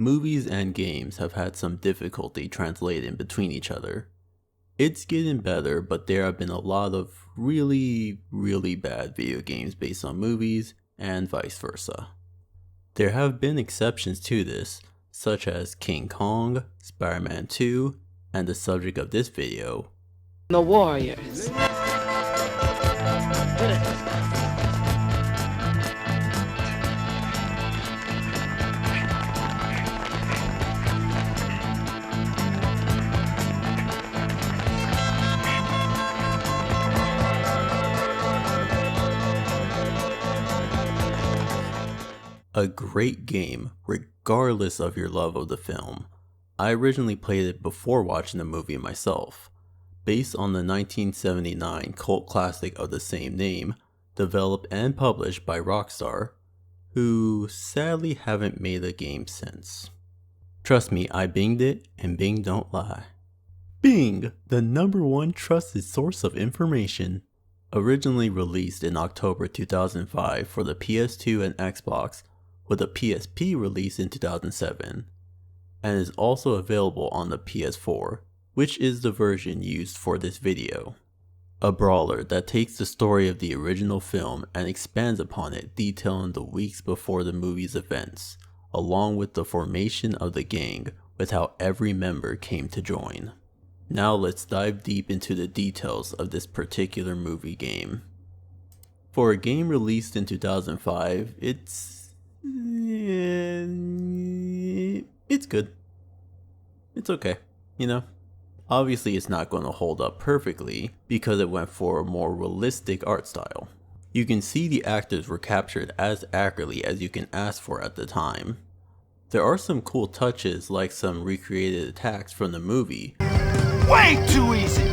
Movies and games have had some difficulty translating between each other. It's getting better, but there have been a lot of really bad video games based on movies and vice versa. There have been exceptions to this, such as King Kong, Spider-Man 2, and the subject of this video, The Warriors. a great game regardless of your love of the film. I originally played it before watching the movie myself. Based on the 1979 cult classic of the same name, developed and published by Rockstar, who sadly haven't made a game since. Trust me, I binged it, and Bing don't lie. Bing, the #1 trusted source of information. Originally released in October 2005 for the PS2 and Xbox, with a PSP release in 2007, and is also available on the PS4, which is the version used for this video. A brawler that takes the story of the original film and expands upon it, detailing the weeks before the movie's events, along with the formation of the gang with how every member came to join. Now let's dive deep into the details of this particular movie game. For a game released in 2005, it's good. It's okay, you know? Obviously it's not going to hold up perfectly because it went for a more realistic art style. You can see the actors were captured as accurately as you can ask for at the time. There are some cool touches like some recreated attacks from the movie. Way too easy!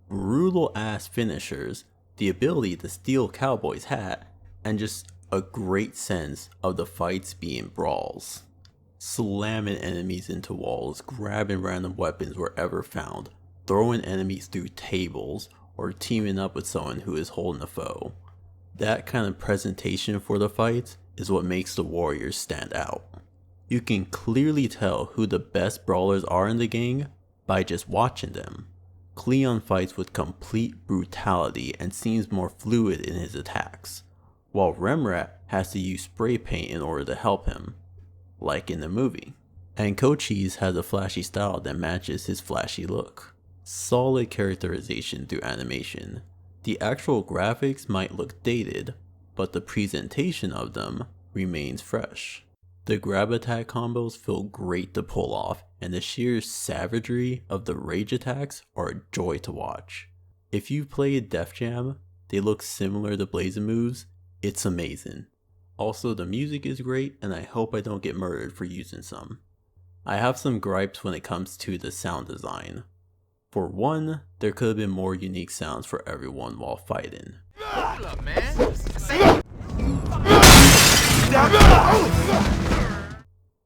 Brutal ass finishers, the ability to steal Cowboy's hat, and just a great sense of the fights being brawls. Slamming enemies into walls, grabbing random weapons wherever found, throwing enemies through tables, or teaming up with someone who is holding a foe. That kind of presentation for the fights is what makes the Warriors stand out. You can clearly tell who the best brawlers are in the gang by just watching them. Cleon fights with complete brutality and seems more fluid in his attacks, while Remrat has to use spray paint in order to help him, like in the movie. And Cochise has a flashy style that matches his flashy look. Solid characterization through animation. The actual graphics might look dated, but the presentation of them remains fresh. The grab attack combos feel great to pull off, and the sheer savagery of the rage attacks are a joy to watch. If you've played Def Jam, they look similar to Blazing moves, it's amazing. Also, the music is great, and I hope I don't get murdered for using some. I have some gripes when it comes to the sound design. For one, there could have been more unique sounds for everyone while fighting. Hold up, man.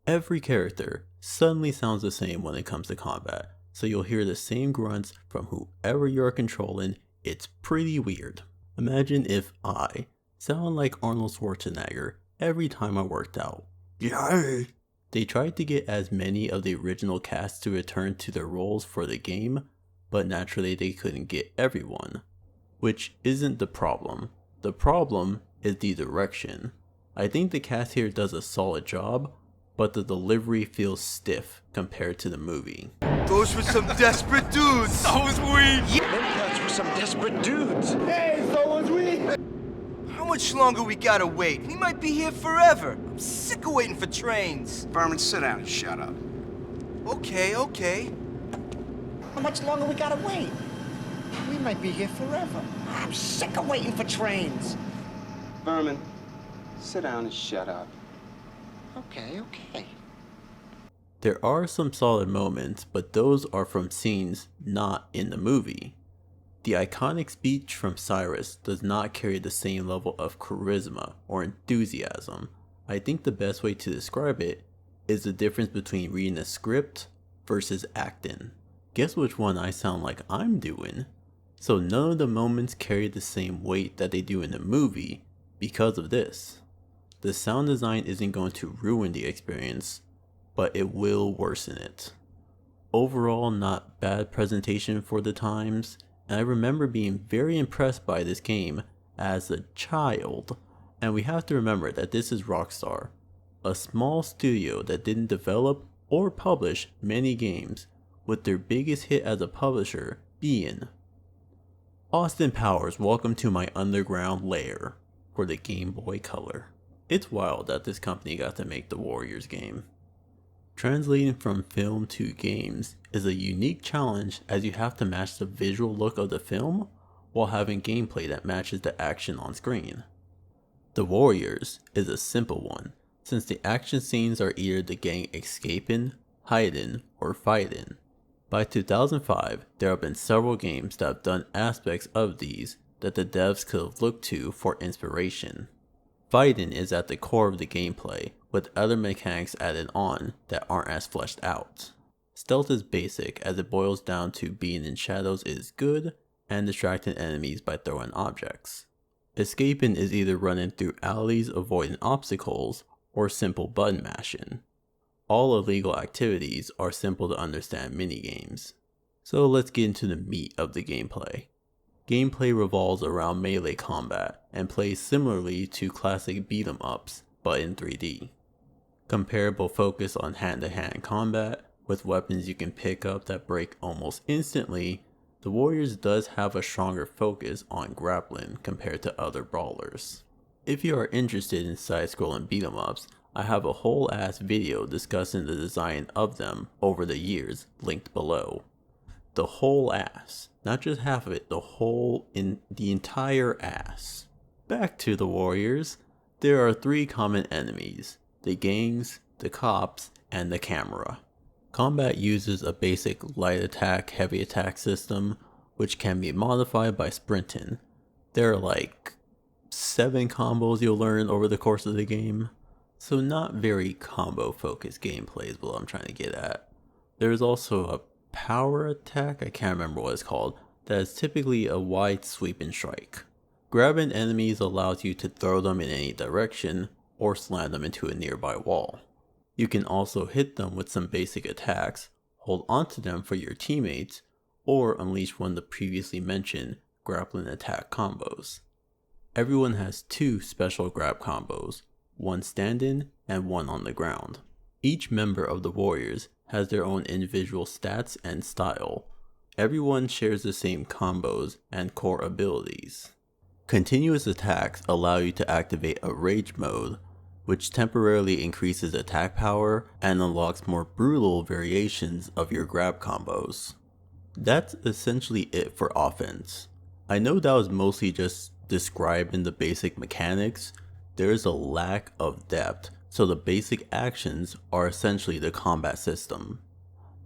Every character suddenly sounds the same when it comes to combat, so you'll hear the same grunts from whoever you're controlling. It's pretty weird. Imagine if I sounded like Arnold Schwarzenegger every time I worked out. Yay! They tried to get as many of the original cast to return to their roles for the game, but naturally they couldn't get everyone. Which isn't the problem. The problem is the direction. I think the cast here does a solid job, but the delivery feels stiff compared to the movie. Those were some desperate dudes. So was we. Those were some desperate dudes. Hey, so was we. How much longer we gotta wait? We might be here forever. I'm sick of waiting for trains. Berman, sit down and shut up. Okay. How much longer we gotta wait? We might be here forever. I'm sick of waiting for trains. Berman, sit down and shut up. Okay. There are some solid moments, but those are from scenes not in the movie. The iconic speech from Cyrus does not carry the same level of charisma or enthusiasm. I think the best way to describe it is the difference between reading a script versus acting. Guess which one I sound like I'm doing? so none of the moments carry the same weight that they do in the movie because of this. The sound design isn't going to ruin the experience, but it will worsen it. Overall, not bad presentation for the times, and I remember being very impressed by this game as a child. And we have to remember that this is Rockstar, a small studio that didn't develop or publish many games, with their biggest hit as a publisher being Austin Powers, Welcome to My Underground Lair for the Game Boy Color. It's wild that this company got to make the Warriors game. Translating from film to games is a unique challenge, as you have to match the visual look of the film while having gameplay that matches the action on screen. The Warriors is a simple one, since the action scenes are either the gang escaping, hiding, or fighting. By 2005, there have been several games that have done aspects of these that the devs could have looked to for inspiration. Fighting is at the core of the gameplay, with other mechanics added on that aren't as fleshed out. Stealth is basic, as it boils down to being in shadows is good and distracting enemies by throwing objects. Escaping is either running through alleys avoiding obstacles or simple button mashing. All illegal activities are simple to understand minigames. So let's get into the meat of the gameplay. Gameplay revolves around melee combat and plays similarly to classic beat 'em ups, but in 3D. Comparable focus on hand-to-hand combat, with weapons you can pick up that break almost instantly. The Warriors does have a stronger focus on grappling compared to other brawlers. If you are interested in side-scrolling beat 'em ups, I have a whole ass video discussing the design of them over the years, linked below. The whole ass, not just half of it, the entire ass. Back to the Warriors, there are 3 common enemies: the gangs, the cops, and the camera. Combat uses a basic light attack, heavy attack system, which can be modified by sprinting. There are like 7 combos you'll learn over the course of the game, so not very combo focused gameplay is what I'm trying to get at. There's also a power attack, I can't remember what it's called, that is typically a wide sweeping strike. Grabbing enemies allows you to throw them in any direction or slam them into a nearby wall. You can also hit them with some basic attacks, hold onto them for your teammates, or unleash one of the previously mentioned grappling attack combos. Everyone has 2 special grab combos, one standing and one on the ground. Each member of the Warriors has their own individual stats and style. Everyone shares the same combos and core abilities. Continuous attacks allow you to activate a rage mode, which temporarily increases attack power and unlocks more brutal variations of your grab combos. That's essentially it for offense. I know that was mostly just describing the basic mechanics. There is a lack of depth, so the basic actions are essentially the combat system.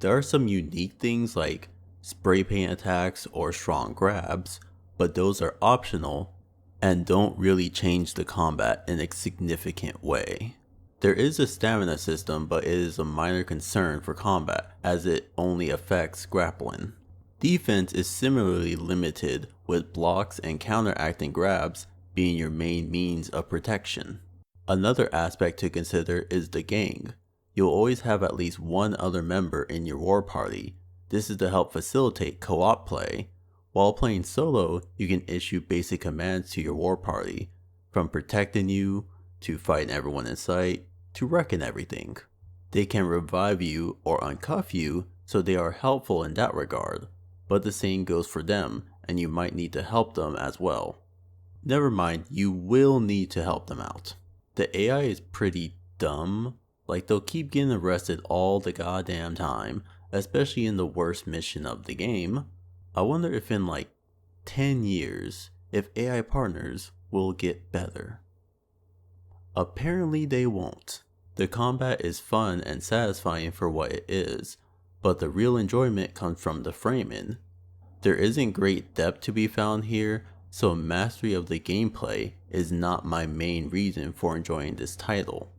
There are some unique things like spray paint attacks or strong grabs, but those are optional and don't really change the combat in a significant way. There is a stamina system, but it is a minor concern for combat as it only affects grappling. Defense is similarly limited, with blocks and counteracting grabs being your main means of protection. Another aspect to consider is the gang. You'll always have at least one other member in your war party. This is to help facilitate co-op play. While playing solo, you can issue basic commands to your war party, from protecting you, to fighting everyone in sight, to wrecking everything. They can revive you or uncuff you, so they are helpful in that regard, but the same goes for them, and you might need to help them as well. Never mind, you will need to help them out. The AI is pretty dumb, like they'll keep getting arrested all the goddamn time, especially in the worst mission of the game. I wonder if in like 10 years, if AI partners will get better. Apparently they won't. The combat is fun and satisfying for what it is, but the real enjoyment comes from the framing. There isn't great depth to be found here, so mastery of the gameplay is not my main reason for enjoying this title.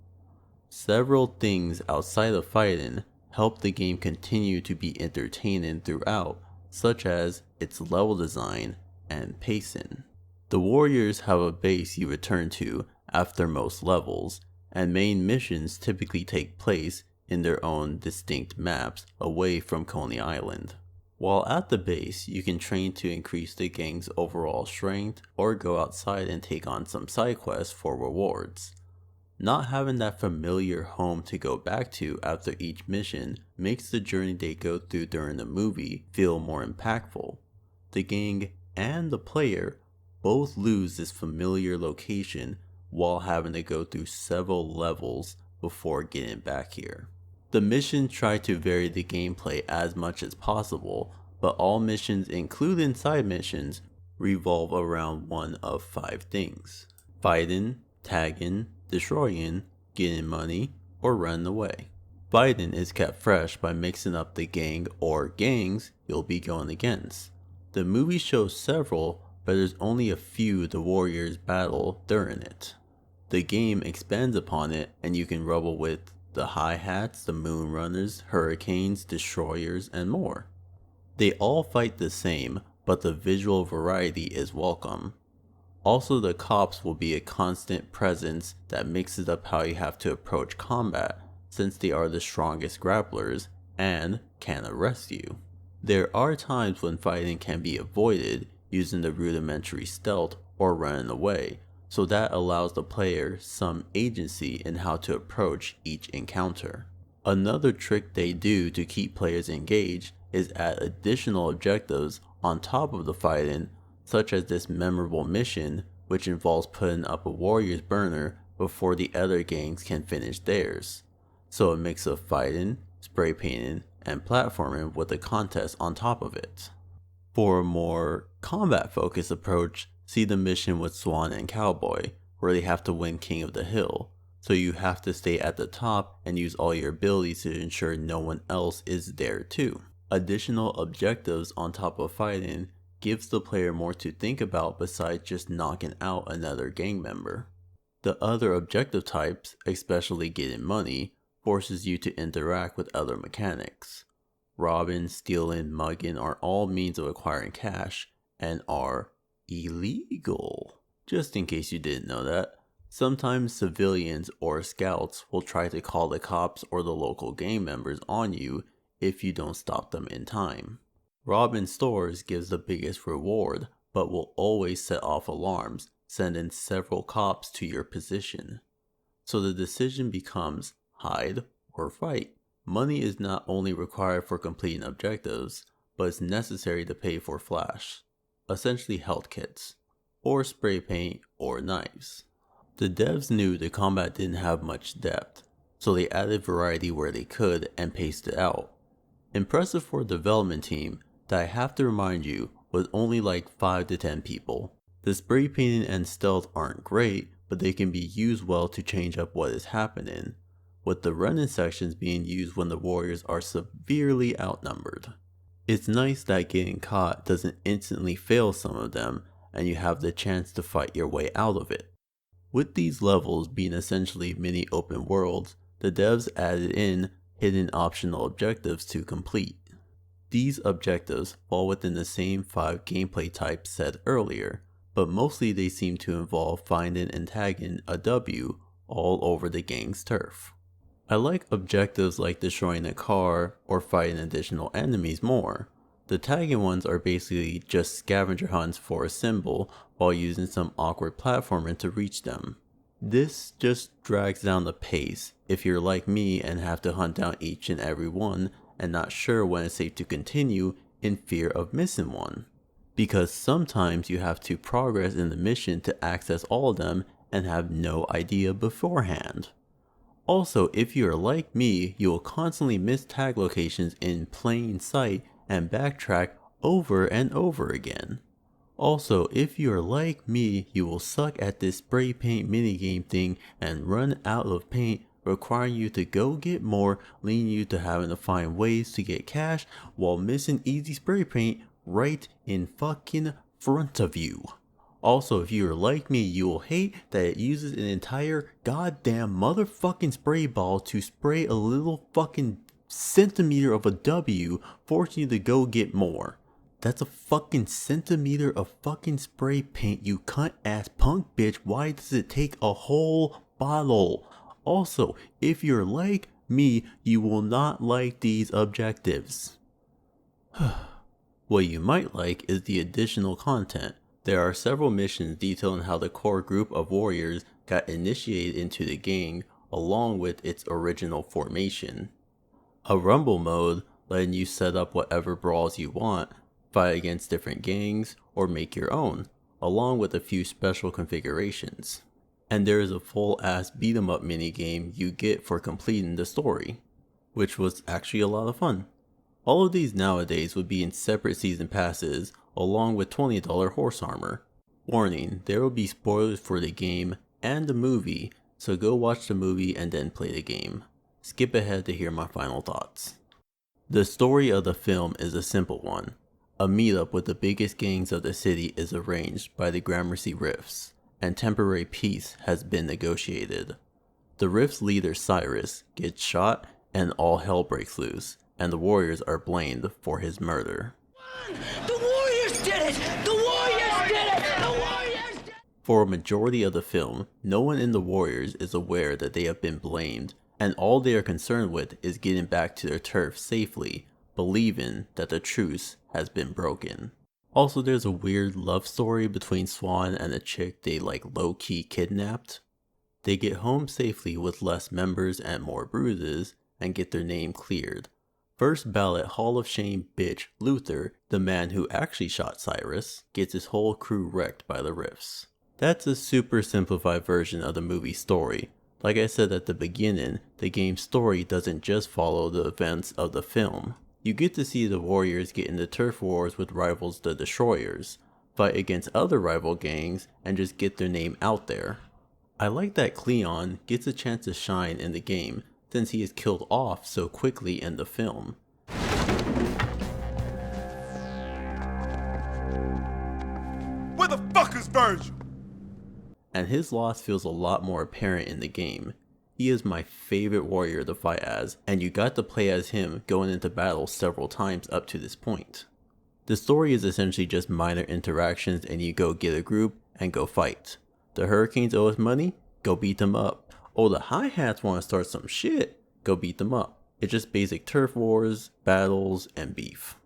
Several things outside of fighting help the game continue to be entertaining throughout, such as its level design and pacing. The warriors have a base you return to after most levels, and main missions typically take place in their own distinct maps away from Coney Island. While at the base, you can train to increase the gang's overall strength or go outside and take on some side quests for rewards. Not having that familiar home to go back to after each mission makes the journey they go through during the movie feel more impactful. The gang and the player both lose this familiar location while having to go through several levels before getting back here. The missions try to vary the gameplay as much as possible, but all missions, including side missions, revolve around one of 5 things: fighting, tagging, destroying, getting money, or running away. Fighting is kept fresh by mixing up the gang or gangs you'll be going against. The movie shows several, but there's only a few the warriors battle during it. The game expands upon it, and you can rumble with the hi-hats, the moon runners, hurricanes, destroyers, and more. They all fight the same, but the visual variety is welcome. Also, the cops will be a constant presence that mixes up how you have to approach combat, since they are the strongest grapplers and can arrest you. There are times when fighting can be avoided using the rudimentary stealth or running away, so that allows the player some agency in how to approach each encounter. Another trick they do to keep players engaged is add additional objectives on top of the fighting, such as this memorable mission which involves putting up a warrior's burner before the other gangs can finish theirs. So a mix of fighting, spray painting, and platforming with a contest on top of it. For a more combat focused approach, see the mission with Swan and Cowboy, where they have to win King of the Hill, so you have to stay at the top and use all your abilities to ensure no one else is there too. Additional objectives on top of fighting gives the player more to think about besides just knocking out another gang member. The other objective types, especially getting money, forces you to interact with other mechanics. Robbing, stealing, mugging are all means of acquiring cash and are illegal. Just in case you didn't know that, sometimes civilians or scouts will try to call the cops or the local gang members on you if you don't stop them in time. Robbing stores gives the biggest reward, but will always set off alarms, sending several cops to your position. So the decision becomes hide or fight. Money is not only required for completing objectives, but it's necessary to pay for flash, essentially health kits, or spray paint or knives. The devs knew the combat didn't have much depth, so they added variety where they could and paced it out. Impressive for a development team that I have to remind you was only like 5 to 10 people. The spray painting and stealth aren't great, but they can be used well to change up what is happening, with the running sections being used when the warriors are severely outnumbered. It's nice that getting caught doesn't instantly fail some of them, and you have the chance to fight your way out of it. With these levels being essentially mini open worlds, the devs added in hidden optional objectives to complete. These objectives fall within the same 5 gameplay types said earlier, but mostly they seem to involve finding and tagging a W all over the gang's turf. I like objectives like destroying a car or fighting additional enemies more. The tagging ones are basically just scavenger hunts for a symbol while using some awkward platforming to reach them. This just drags down the pace if you're like me and have to hunt down each and every one and not sure when it's safe to continue in fear of missing one. Because sometimes you have to progress in the mission to access all of them and have no idea beforehand. Also, if you are like me, you will constantly miss tag locations in plain sight and backtrack over and over again. Also, if you are like me, you will suck at this spray paint minigame thing and run out of paint, requiring you to go get more, leading you to having to find ways to get cash while missing easy spray paint right in fucking front of you. Also, if you are like me, you will hate that it uses an entire goddamn motherfucking spray ball to spray a little fucking centimeter of a W, forcing you to go get more. That's a fucking centimeter of fucking spray paint, you cunt ass punk bitch. Why does it take a whole bottle? Also, if you're like me, you will not like these objectives. What you might like is the additional content. There are several missions detailing how the core group of warriors got initiated into the gang along with its original formation. A rumble mode letting you set up whatever brawls you want, fight against different gangs, or make your own, along with a few special configurations. And there is a full ass beat 'em up minigame you get for completing the story, which was actually a lot of fun. All of these nowadays would be in separate season passes along with $20 horse armor. Warning, there will be spoilers for the game and the movie, so go watch the movie and then play the game. Skip ahead to hear my final thoughts. The story of the film is a simple one. A meetup with the biggest gangs of the city is arranged by the Gramercy Rifts, and temporary peace has been negotiated. The Rifts' leader Cyrus gets shot and all hell breaks loose, and the warriors are blamed for his murder. The Warriors did it! The Warriors did it! The Warriors did it! For a majority of the film, no one in the Warriors is aware that they have been blamed, and all they are concerned with is getting back to their turf safely, believing that the truce has been broken. Also, there's a weird love story between Swan and a chick they low-key kidnapped. They get home safely with less members and more bruises, and get their name cleared. First ballot Hall of Shame bitch Luther, the man who actually shot Cyrus, gets his whole crew wrecked by the Rifts. That's a super simplified version of the movie story. Like I said at the beginning, the game's story doesn't just follow the events of the film. You get to see the warriors get into turf wars with rivals the Destroyers, fight against other rival gangs, and just get their name out there. I like that Cleon gets a chance to shine in the game, since he is killed off so quickly in the film. Where the fuck is Virgil? And his loss feels a lot more apparent in the game. He is my favorite warrior to fight as, and you got to play as him going into battle several times up to this point. The story is essentially just minor interactions and you go get a group and go fight. The Hurricanes owe us money? Go beat them up. Oh, the Hi-Hats want to start some shit? Go beat them up. It's just basic turf wars, battles, and beef.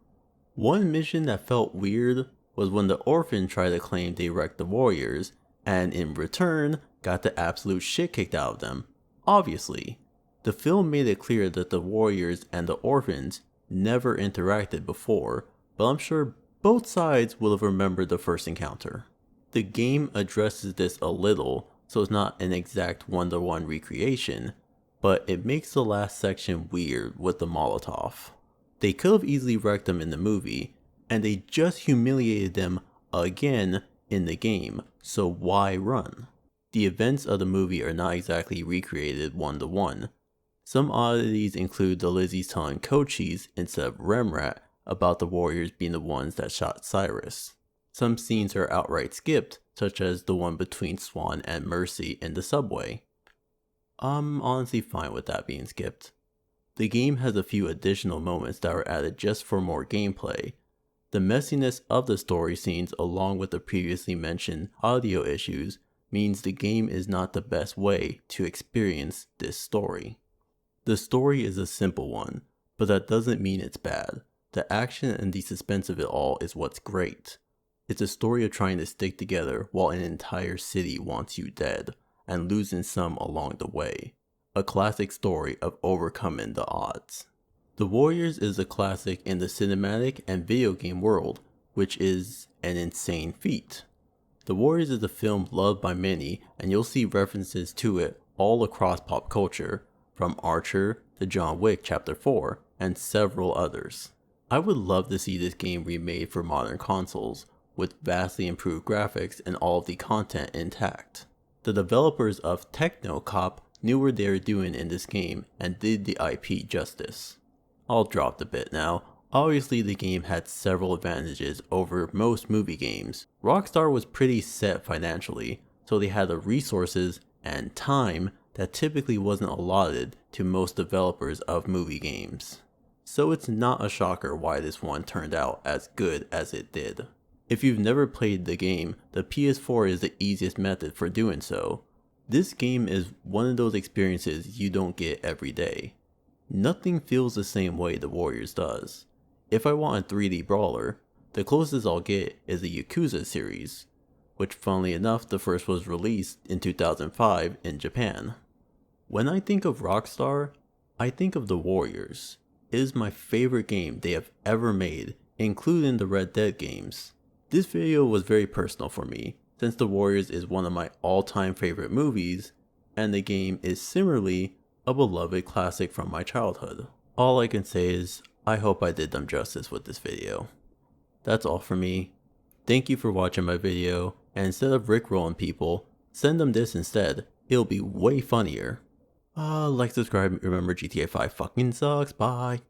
One mission that felt weird was when the orphan tried to claim they wrecked the warriors, and in return, got the absolute shit kicked out of them. Obviously, the film made it clear that the warriors and the orphans never interacted before, but I'm sure both sides will have remembered the first encounter. The game addresses this a little, so it's not an exact one-to-one recreation, but it makes the last section weird with the Molotov. They could have easily wrecked them in the movie, and they just humiliated them again in the game, so why run? The events of the movie are not exactly recreated one-to-one. Some oddities include the Lizzies telling Cochise instead of Remrat about the warriors being the ones that shot Cyrus. Some scenes are outright skipped, such as the one between Swan and Mercy in the subway. I'm honestly fine with that being skipped. The game has a few additional moments that were added just for more gameplay. The messiness of the story scenes along with the previously mentioned audio issues means the game is not the best way to experience this story. The story is a simple one, but that doesn't mean it's bad. The action and the suspense of it all is what's great. It's a story of trying to stick together while an entire city wants you dead, and losing some along the way. A classic story of overcoming the odds. The Warriors is a classic in the cinematic and video game world, which is an insane feat. The Warriors is a film loved by many, and you'll see references to it all across pop culture, from Archer to John Wick Chapter 4, and several others. I would love to see this game remade for modern consoles, with vastly improved graphics and all of the content intact. The developers of Technocop knew what they were doing in this game and did the IP justice. I'll drop the bit now. Obviously the game had several advantages over most movie games. Rockstar was pretty set financially, so they had the resources and time that typically wasn't allotted to most developers of movie games. so it's not a shocker why this one turned out as good as it did. If you've never played the game, the PS4 is the easiest method for doing so. This game is one of those experiences you don't get every day. Nothing feels the same way the Warriors does. If I want a 3D brawler, the closest I'll get is the Yakuza series, which funnily enough the first was released in 2005 in Japan. When I think of Rockstar, I think of the Warriors. It is my favorite game they have ever made, including the Red Dead games. This video was very personal for me, since The Warriors is one of my all-time favorite movies, and the game is similarly a beloved classic from my childhood. All I can say is, I hope I did them justice with this video. That's all for me. Thank you for watching my video, and instead of rickrolling people, send them this instead. It'll be way funnier. Like, subscribe, remember GTA 5 fucking sucks, bye.